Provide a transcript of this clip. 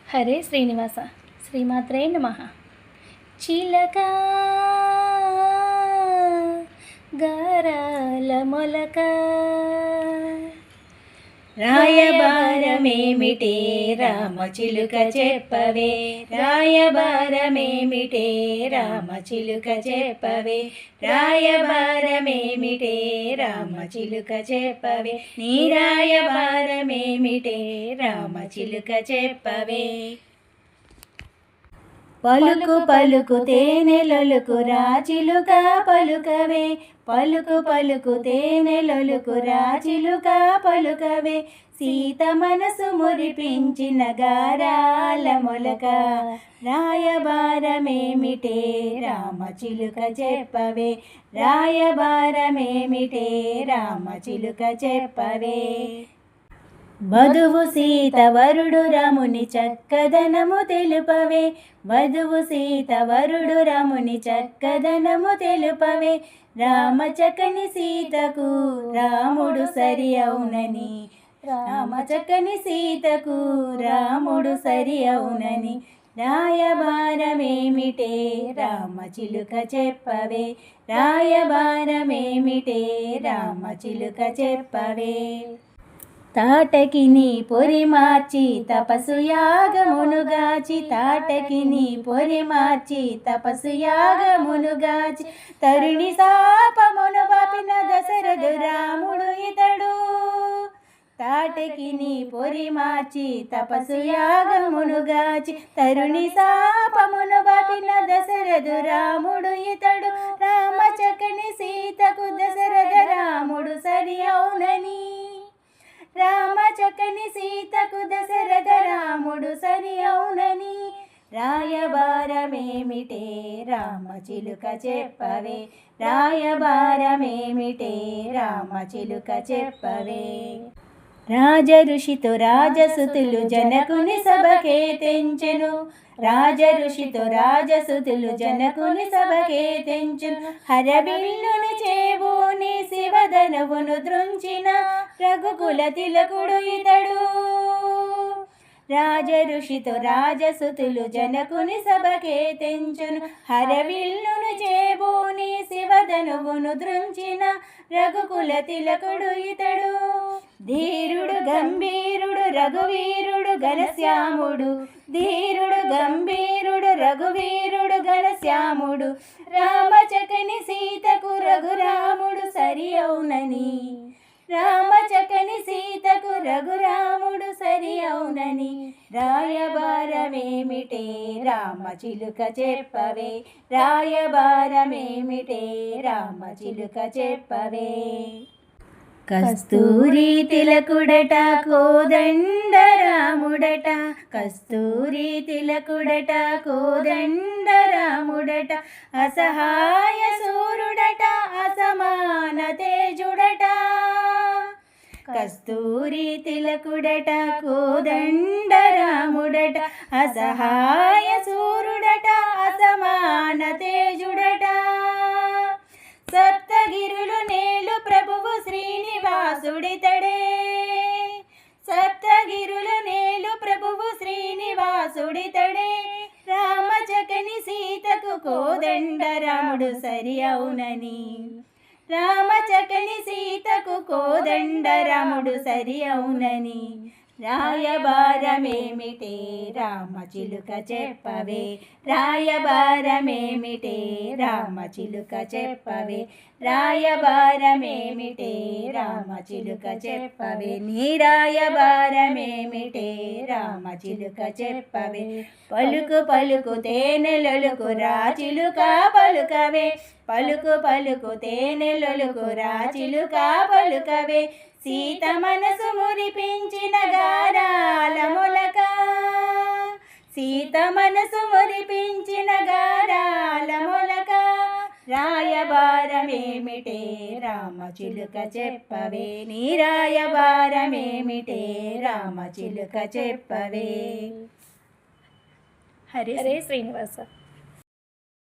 హరే శ్రీనివాస శ్రీమాత్రే నమః. చిలక గారాల మొలక రాయబారమేమిటే రామచిలుక చెప్పవే, రాయబారమేమిటే రామచిలుక చెప్పవే, రాయబారమేమిటే రామచిలుక చెప్పవే, నీ రాయబారమేమిటే రామచిలుక చెప్పవే. పలుకు పలుకు తేనెలొలుకు రాచిలుక పలుకవే, పలుకు పలుకు తేనెలొలుకు రాచిలుక పలుకవే, సీత మనసు మురిపించిన గారాల మొలక, రాయబారమేమిటే రామచిలుక చెప్పవే, రాయబారమేమిటే రామచిలుక చెప్పవే. వధువు సీత వరుడు రాముని చక్కదనము తెలుపవే, వధువు సీత వరుడు రాముని చక్కదనము తెలుపవే, రామచక్కని సీతకు రాముడు సరి అవునని, రామచక్కని సీతకు రాముడు సరి అవునని, రాయబారమేమిటే రామచిలుక చెప్పవే, రాయబారమేమిటే రామచిలుక చెప్పవే. తాటకి నీ పొరి మార్చి తపసు యాగమునుగాచి, తాటకి నీ పొరి మార్చి తపసు యాగమునుగాచి, తరుణి శాపమును బాపిన దశరథు రాముడు ఇతడు, తాటకి నీ పొరి మార్చి తపసు యాగమునుగాచి, తరుణి శాపమును బాపిన దశరథు రాముడు ఇతడు, రామచక్కని సీతకు దశరథ రాముడు సరి అవునని, రామచక్కని సీతకు దశరథ రాముడు సరి అవునని, రాయబారమేమిటే రామచిలుక చెప్పవే, రాయబారమేమిటే రామచిలుక చెప్పవే. రాజఋషితో రాజసుతులు జనకుని సభకే తెంచెను, రాజఋషితో రాజసుతులు జనకుని సభకే తెంచెను, హరబిల్లుని చేబూని శివధనువును దృంచిన రఘుకుల తిలకుడు ఇతడు, రాజఋషితో రాజసుతులు జనకుని సభకే తెంచెను, హరవిల్లును చేబూని శివధనువును దృంచిన రఘుకుల తిలకుడు ఇతడు, ధీరుడు గంభీరుడు రఘువీరుడు ఘనశ్యాముడు, ధీరుడు గంభీరుడు రఘువీరుడు ఘనశ్యాముడు, రామచక్కని సీతకు రఘురాముడు సరి అవునని, రామచక్కని సీతకు రఘురాముడు సరి అవునని, రాయబారమేమిటే రామచిలుక చెప్పవే, రాయబారమేమిటే రామచిలుక చెప్పవే. కస్తూరి తిలకుడట కోదండ రాముడట, కస్తూరి తిలకుడట కోదండ రాముడట, అసహాయ సూరుడట అసమాన తేజుడట, కస్తూరి తిలకుడట కోదండ రాముడట, అసహాయ సూరుడట అసమాన తేజుడట, సప్తగిరులు నేలు ప్రభువు శ్రీనివాసుడితడే, సప్తగిరులు నేలు ప్రభువు శ్రీనివాసుడితడే, రామచక్కని సీతకు కోదండ రాముడు సరి అవునని, రామచక్కని సీతకు కోదండ రాముడు సరి అవునని, రాయబారమేమిటే రామచిలుక చెప్పవే, రాయబారమేమిటే రామచిలుక చెప్పవే, రాయబారమేమిటే రామచిలుక చెప్పవే, నీ రాయబారమేమిటే రామచిలుక చెప్పవే. పలుకు పలుకు తేనెలొలుకు రాచిలుక పలుకవే, పలుకు పలుకు తేనెలొలుకు రాచిలుక పలుకవే, సీత మనసు మురిపించిన గారాల మొలక, సీత మనసు మురిపించిన గారాల మొలక, రాయబారమేమిటే రామచిలుక చెప్పవే, నీ రాయబారమేమిటే రామచిలుక చెప్పవే. హరే శ్రీనివాస.